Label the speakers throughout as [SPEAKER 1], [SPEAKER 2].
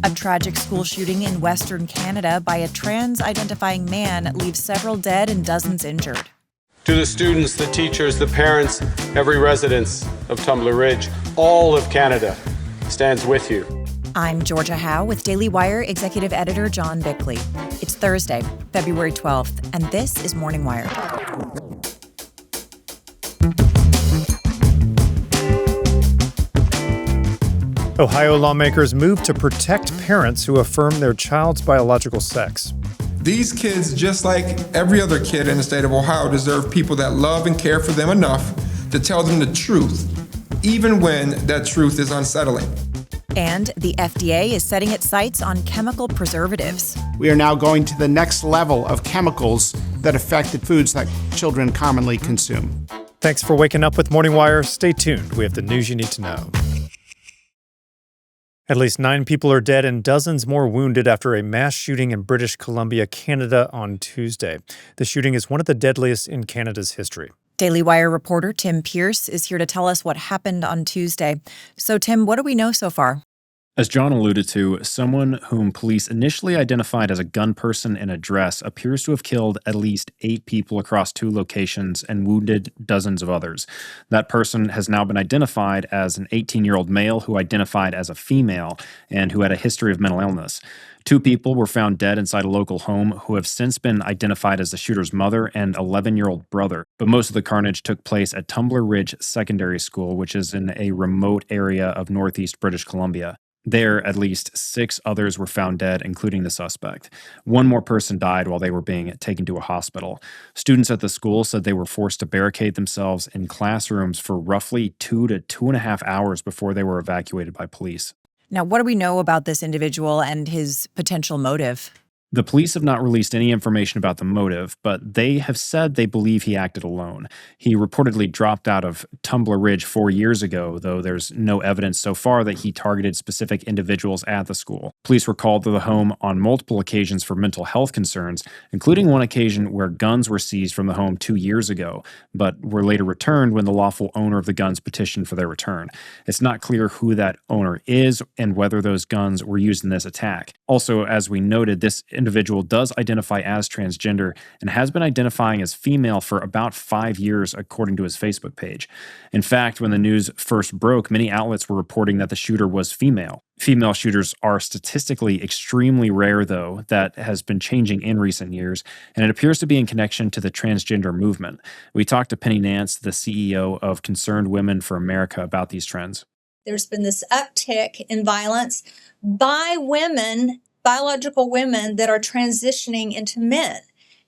[SPEAKER 1] A tragic school shooting in Western Canada by a trans-identifying man leaves several dead and dozens injured.
[SPEAKER 2] To the students, the teachers, the parents, every resident of Tumbler Ridge, all of Canada stands with you.
[SPEAKER 1] I'm Georgia Howe with Daily Wire Executive Editor John Bickley. It's Thursday, February 12th, and this is Morning Wire.
[SPEAKER 3] Ohio lawmakers move to protect parents who affirm their child's biological sex.
[SPEAKER 4] These kids, just like every other kid in the state of Ohio, deserve people that love and care for them enough to tell them the truth, even when that truth is unsettling.
[SPEAKER 1] And the FDA is setting its sights on chemical preservatives.
[SPEAKER 5] We are now going to the next level of chemicals that affect the foods that children commonly consume.
[SPEAKER 3] Thanks for waking up with Morning Wire. Stay tuned. We have the news you need to know. At least 9 people are dead and dozens more wounded after a mass shooting in British Columbia, Canada on Tuesday. The shooting is one of the deadliest in Canada's history.
[SPEAKER 1] Daily Wire reporter Tim Pierce is here to tell us what happened on Tuesday. So, Tim, what do we know so far?
[SPEAKER 6] As John alluded to, someone whom police initially identified as a gun person in a dress appears to have killed at least 8 people across 2 locations and wounded dozens of others. That person has now been identified as an 18-year-old male who identified as a female and who had a history of mental illness. 2 people were found dead inside a local home who have since been identified as the shooter's mother and 11-year-old brother. But most of the carnage took place at Tumbler Ridge Secondary School, which is in a remote area of northeast British Columbia. There, at least 6 others were found dead, including the suspect. 1 more person died while they were being taken to a hospital. Students at the school said they were forced to barricade themselves in classrooms for roughly 2 to 2.5 hours before they were evacuated by police.
[SPEAKER 1] Now, what do we know about this individual and his potential motive?
[SPEAKER 6] The police have not released any information about the motive, but they have said they believe he acted alone. He reportedly dropped out of Tumbler Ridge 4 years ago, though there's no evidence so far that he targeted specific individuals at the school. Police were called to the home on multiple occasions for mental health concerns, including one occasion where guns were seized from the home 2 years ago, but were later returned when the lawful owner of the guns petitioned for their return. It's not clear who that owner is and whether those guns were used in this attack. Also, as we noted, this individual does identify as transgender and has been identifying as female for about 5 years, according to his Facebook page. In fact, when the news first broke, many outlets were reporting that the shooter was female. Female shooters are statistically extremely rare, though. That has been changing in recent years, and it appears to be in connection to the transgender movement. We talked to Penny Nance, the CEO of Concerned Women for America, about these trends.
[SPEAKER 7] There's been this uptick in violence by women, biological women that are transitioning into men.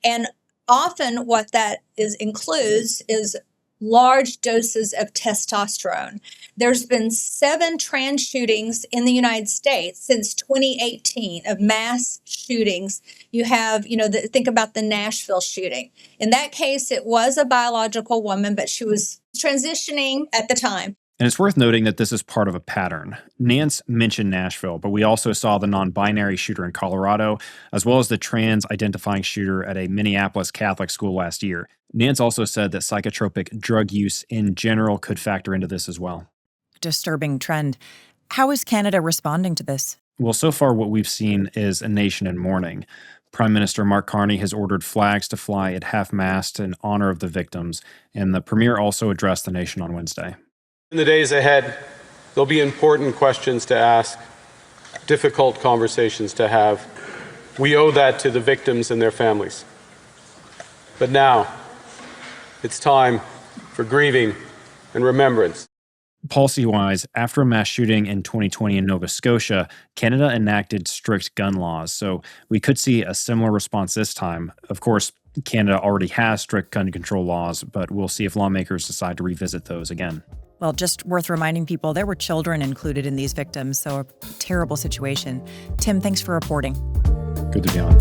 [SPEAKER 7] And often what that includes is large doses of testosterone. There's been 7 trans shootings in the United States since 2018 of mass shootings. You have, think about the Nashville shooting. In that case, it was a biological woman, but she was transitioning at the time.
[SPEAKER 6] And it's worth noting that this is part of a pattern. Nance mentioned Nashville, but we also saw the non-binary shooter in Colorado, as well as the trans-identifying shooter at a Minneapolis Catholic school last year. Nance also said that psychotropic drug use in general could factor into this as well.
[SPEAKER 1] Disturbing trend. How is Canada responding to this?
[SPEAKER 6] Well, so far what we've seen is a nation in mourning. Prime Minister Mark Carney has ordered flags to fly at half-mast in honor of the victims, and the Premier also addressed the nation on Wednesday.
[SPEAKER 2] In the days ahead, there'll be important questions to ask, difficult conversations to have. We owe that to the victims and their families. But now, it's time for grieving and remembrance.
[SPEAKER 6] Policy-wise, after a mass shooting in 2020 in Nova Scotia, Canada enacted strict gun laws, so we could see a similar response this time. Of course, Canada already has strict gun control laws, but we'll see if lawmakers decide to revisit those again.
[SPEAKER 1] Well, just worth reminding people there were children included in these victims, so a terrible situation. Tim, thanks for reporting.
[SPEAKER 6] Good to be on.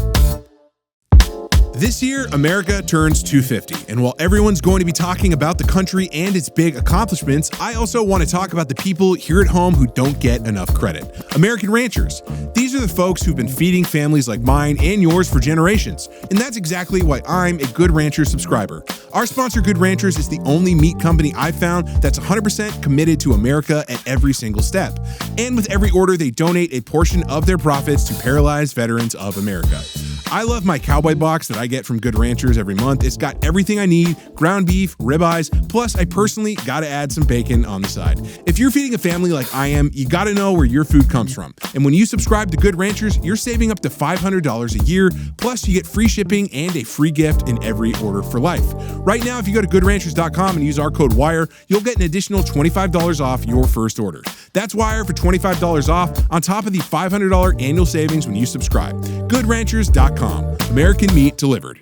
[SPEAKER 8] This year, America turns 250, and while everyone's going to be talking about the country and its big accomplishments, I also want to talk about the people here at home who don't get enough credit. American ranchers. These are the folks who've been feeding families like mine and yours for generations, and that's exactly why I'm a Good Rancher subscriber. Our sponsor, Good Ranchers, is the only meat company I've found that's 100% committed to America at every single step. And with every order, they donate a portion of their profits to paralyzed veterans of America. I love my cowboy box that I get from Good Ranchers every month. It's got everything I need, ground beef, ribeyes, plus I personally gotta add some bacon on the side. If you're feeding a family like I am, you gotta know where your food comes from. And when you subscribe to Good Ranchers, you're saving up to $500 a year, plus you get free shipping and a free gift in every order for life. Right now, if you go to goodranchers.com and use our code WIRE, you'll get an additional $25 off your first order. That's WIRE for $25 off on top of the $500 annual savings when you subscribe. goodranchers.com. American meat delivered.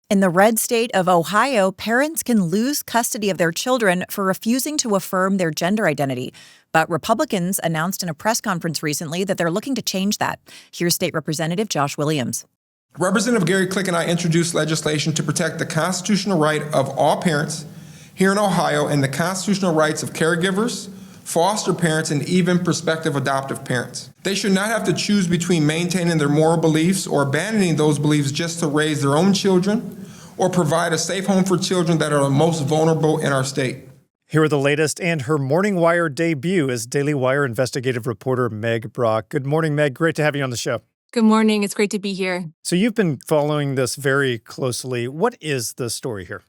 [SPEAKER 1] In the red state of Ohio, parents can lose custody of their children for refusing to affirm their gender identity. But Republicans announced in a press conference recently that they're looking to change that. Here's State Representative Josh Williams.
[SPEAKER 4] Representative Gary Click and I introduced legislation to protect the constitutional right of all parents here in Ohio and the constitutional rights of caregivers, foster parents, and even prospective adoptive parents. They should not have to choose between maintaining their moral beliefs or abandoning those beliefs just to raise their own children or provide a safe home for children that are the most vulnerable in our state.
[SPEAKER 3] Here are the latest and her Morning Wire debut as Daily Wire investigative reporter Meg Brock. Good morning, Meg. Great to have you on the show.
[SPEAKER 9] Good morning. It's great to be here.
[SPEAKER 3] So you've been following this very closely. What is the story here?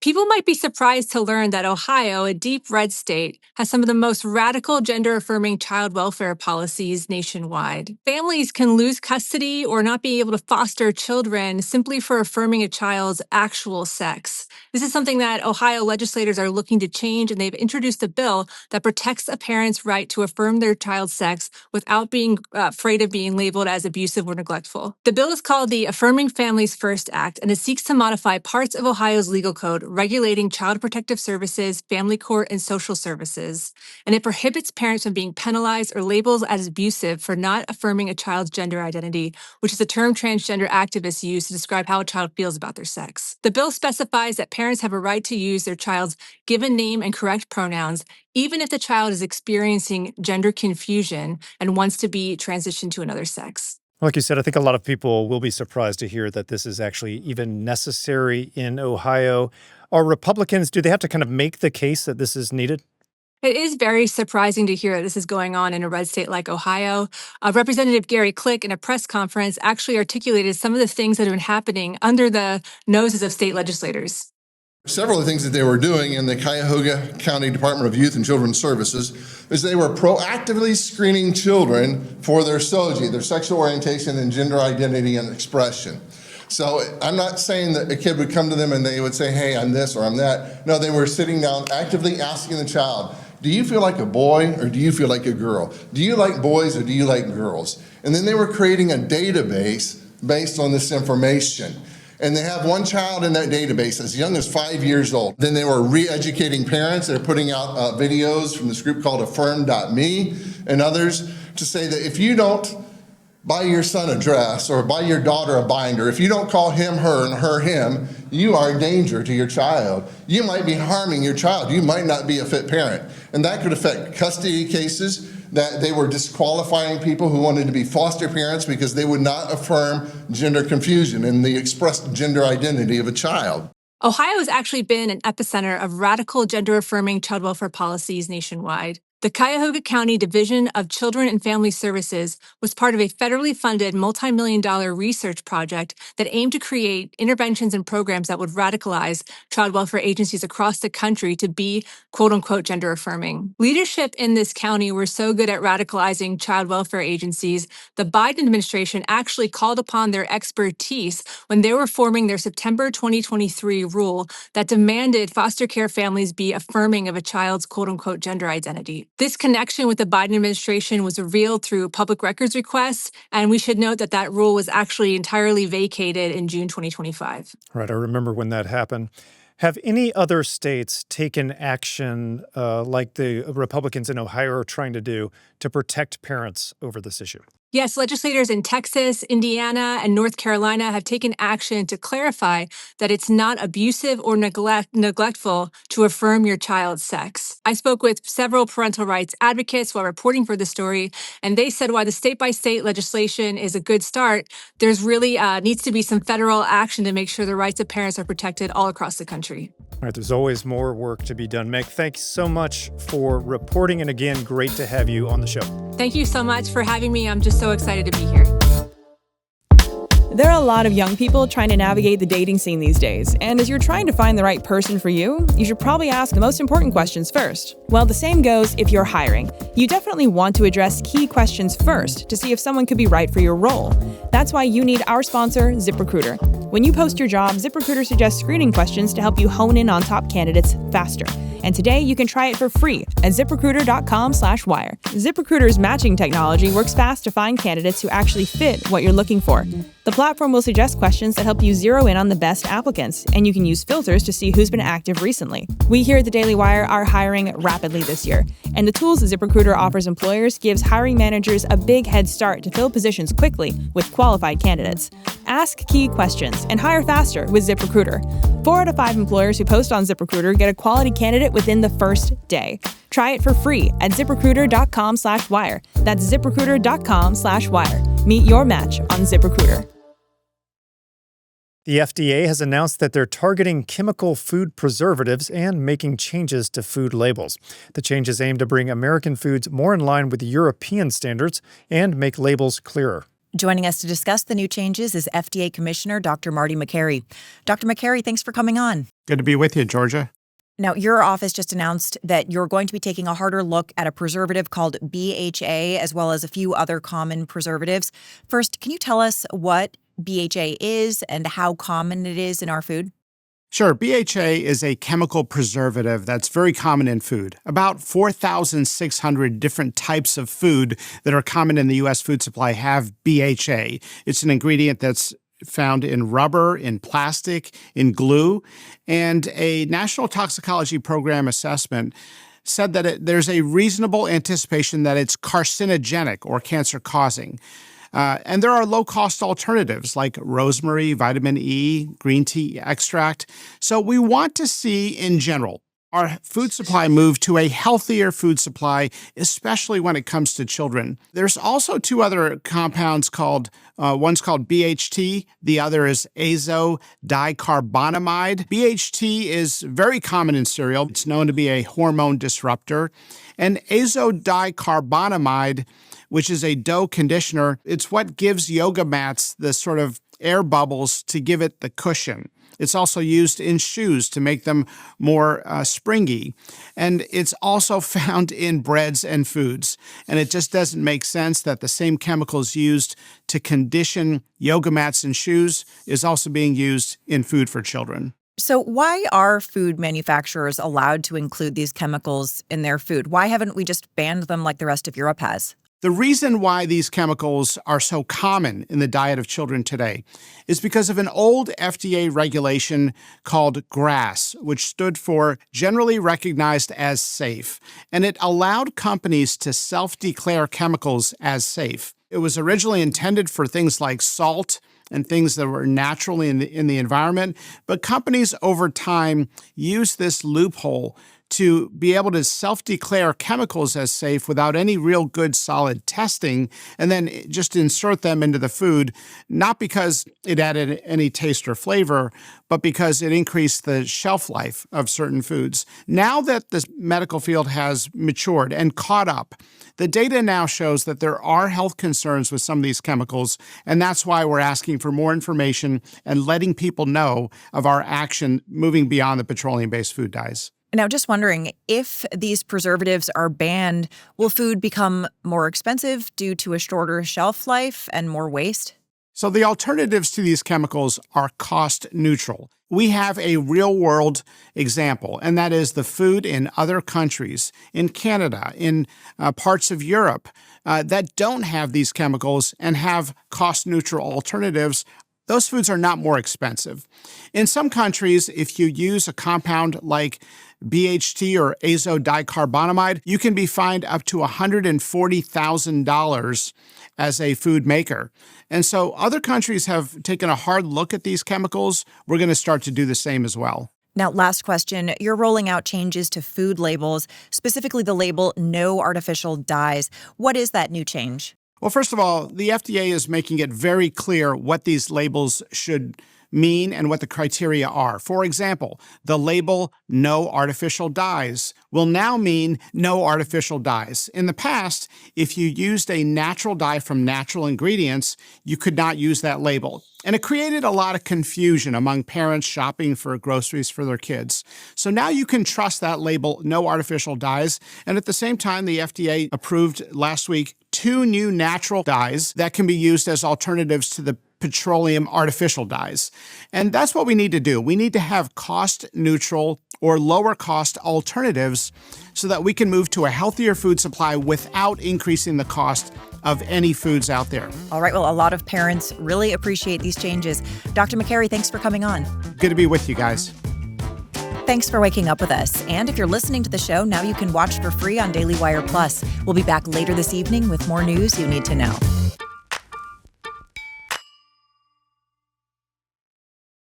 [SPEAKER 9] People might be surprised to learn that Ohio, a deep red state, has some of the most radical gender-affirming child welfare policies nationwide. Families can lose custody or not be able to foster children simply for affirming a child's actual sex. This is something that Ohio legislators are looking to change, and they've introduced a bill that protects a parent's right to affirm their child's sex without being afraid of being labeled as abusive or neglectful. The bill is called the Affirming Families First Act, and it seeks to modify parts of Ohio's legal code regulating child protective services, family court, and social services. And it prohibits parents from being penalized or labeled as abusive for not affirming a child's gender identity, which is a term transgender activists use to describe how a child feels about their sex. The bill specifies that parents have a right to use their child's given name and correct pronouns, even if the child is experiencing gender confusion and wants to be transitioned to another sex.
[SPEAKER 3] Like you said, I think a lot of people will be surprised to hear that this is actually even necessary in Ohio. Are Republicans, do they have to kind of make the case that this is needed?
[SPEAKER 9] It is very surprising to hear that this is going on in a red state like Ohio. Representative Gary Click, in a press conference, actually articulated some of the things that have been happening under the noses of state legislators.
[SPEAKER 10] Several of the things that they were doing in the Cuyahoga County Department of Youth and Children's Services is they were proactively screening children for their SOGI, their sexual orientation and gender identity and expression. So I'm not saying that a kid would come to them and they would say, hey, I'm this or I'm that. No, they were sitting down actively asking the child, do you feel like a boy or do you feel like a girl? Do you like boys or do you like girls? And then they were creating a database based on this information. And they have one child in that database as young as 5 years old. Then they were re-educating parents. They're putting out videos from this group called affirm.me and others to say that if you don't buy your son a dress or buy your daughter a binder, if you don't call him her and her him, you are a danger to your child. You might be harming your child. You might not be a fit parent. And that could affect custody cases, that they were disqualifying people who wanted to be foster parents because they would not affirm gender confusion and the expressed gender identity of a child.
[SPEAKER 9] Ohio has actually been an epicenter of radical gender-affirming child welfare policies nationwide. The Cuyahoga County Division of Children and Family Services was part of a federally funded multi-million-dollar research project that aimed to create interventions and programs that would radicalize child welfare agencies across the country to be, quote-unquote, gender-affirming. Leadership in this county were so good at radicalizing child welfare agencies, the Biden administration actually called upon their expertise when they were forming their September 2023 rule that demanded foster care families be affirming of a child's, quote-unquote, gender identity. This connection with the Biden administration was revealed through public records requests, and we should note that that rule was actually entirely vacated in June 2025.
[SPEAKER 3] Right, I remember when that happened. Have any other states taken action like the Republicans in Ohio are trying to do to protect parents over this issue?
[SPEAKER 9] Yes, legislators in Texas, Indiana, and North Carolina have taken action to clarify that it's not abusive or neglectful to affirm your child's sex. I spoke with several parental rights advocates while reporting for the story, and they said while the state-by-state legislation is a good start, there's really needs to be some federal action to make sure the rights of parents are protected all across the country.
[SPEAKER 3] All right, there's always more work to be done. Meg, thanks so much for reporting. And again, great to have you on the show.
[SPEAKER 9] Thank you so much for having me. I'm just so excited to be here.
[SPEAKER 11] There are a lot of young people trying to navigate the dating scene these days, and as you're trying to find the right person for you, you should probably ask the most important questions first. Well, the same goes if you're hiring. You definitely want to address key questions first to see if someone could be right for your role. That's why you need our sponsor, ZipRecruiter. When you post your job, ZipRecruiter suggests screening questions to help you hone in on top candidates faster. And today you can try it for free at ZipRecruiter.com/wire. ZipRecruiter's matching technology works fast to find candidates who actually fit what you're looking for. The platform will suggest questions that help you zero in on the best applicants, and you can use filters to see who's been active recently. We here at the Daily Wire are hiring rapidly this year, and the tools ZipRecruiter offers employers gives hiring managers a big head start to fill positions quickly with qualified candidates. Ask key questions and hire faster with ZipRecruiter. 4 out of 5 employers who post on ZipRecruiter get a quality candidate within the first day. Try it for free at ZipRecruiter.com/wire. That's ZipRecruiter.com/wire. Meet your match on ZipRecruiter.
[SPEAKER 3] The FDA has announced that they're targeting chemical food preservatives and making changes to food labels. The changes aim to bring American foods more in line with European standards and make labels clearer.
[SPEAKER 1] Joining us to discuss the new changes is FDA Commissioner Dr. Marty Makary. Dr. Makary, thanks for coming on.
[SPEAKER 5] Good to be with you, Georgia.
[SPEAKER 1] Now, your office just announced that you're going to be taking a harder look at a preservative called BHA, as well as a few other common preservatives. First, can you tell us what BHA is and how common it is in our food?
[SPEAKER 5] Sure. BHA is a chemical preservative that's very common in food. About 4,600 different types of food that are common in the U.S. food supply have BHA. It's an ingredient that's found in rubber, in plastic, in glue. And a National Toxicology Program assessment said that there's a reasonable anticipation that it's carcinogenic or cancer-causing. And there are low-cost alternatives like rosemary, vitamin E, green tea extract. So we want to see, in general, our food supply move to a healthier food supply, especially when it comes to children. There's also 2 other compounds called, one's called BHT, the other is azodicarbonamide. BHT is very common in cereal. It's known to be a hormone disruptor. And azodicarbonamide, which is a dough conditioner, it's what gives yoga mats the sort of air bubbles to give it the cushion. It's also used in shoes to make them more springy. And it's also found in breads and foods. And it just doesn't make sense that the same chemicals used to condition yoga mats and shoes is also being used in food for children.
[SPEAKER 1] So why are food manufacturers allowed to include these chemicals in their food? Why haven't we just banned them like the rest of Europe has?
[SPEAKER 5] The reason why these chemicals are so common in the diet of children today is because of an old FDA regulation called GRAS, which stood for Generally Recognized as Safe, and it allowed companies to self-declare chemicals as safe. It was originally intended for things like salt and things that were naturally in the environment, but companies over time used this loophole to be able to self-declare chemicals as safe without any real good solid testing, and then just insert them into the food, not because it added any taste or flavor, but because it increased the shelf life of certain foods. Now that the medical field has matured and caught up, the data now shows that there are health concerns with some of these chemicals, and that's why we're asking for more information and letting people know of our action moving beyond the petroleum-based food dyes.
[SPEAKER 1] Now, just wondering, if these preservatives are banned, will food become more expensive due to a shorter shelf life and more waste?
[SPEAKER 5] So the alternatives to these chemicals are cost neutral. We have a real-world example, and that is the food in other countries, in Canada, in parts of Europe, that don't have these chemicals and have cost-neutral alternatives. Those foods are not more expensive. In some countries, if you use a compound like BHT or azodicarbonamide, you can be fined up to $140,000 as a food maker. And so other countries have taken a hard look at these chemicals. We're going to start to do the same as well.
[SPEAKER 1] Now, last question. You're rolling out changes to food labels, specifically the label "No Artificial Dyes." What is that new change?
[SPEAKER 5] Well, first of all, the FDA is making it very clear what these labels should mean and what the criteria are. For example, the label "No Artificial Dyes" will now mean no artificial dyes. In the past, if you used a natural dye from natural ingredients, you could not use that label. And it created a lot of confusion among parents shopping for groceries for their kids. So now you can trust that label, "No Artificial Dyes." And at the same time, the FDA approved last week 2 new natural dyes that can be used as alternatives to the petroleum artificial dyes. And that's what we need to do. We need to have cost-neutral or lower-cost alternatives so that we can move to a healthier food supply without increasing the cost of any foods out there.
[SPEAKER 1] All right. Well, a lot of parents really appreciate these changes. Dr. McCary, thanks for coming on.
[SPEAKER 5] Good to be with you guys.
[SPEAKER 1] Thanks for waking up with us. And if you're listening to the show, now you can watch for free on Daily Wire Plus. We'll be back later this evening with more news you need to know.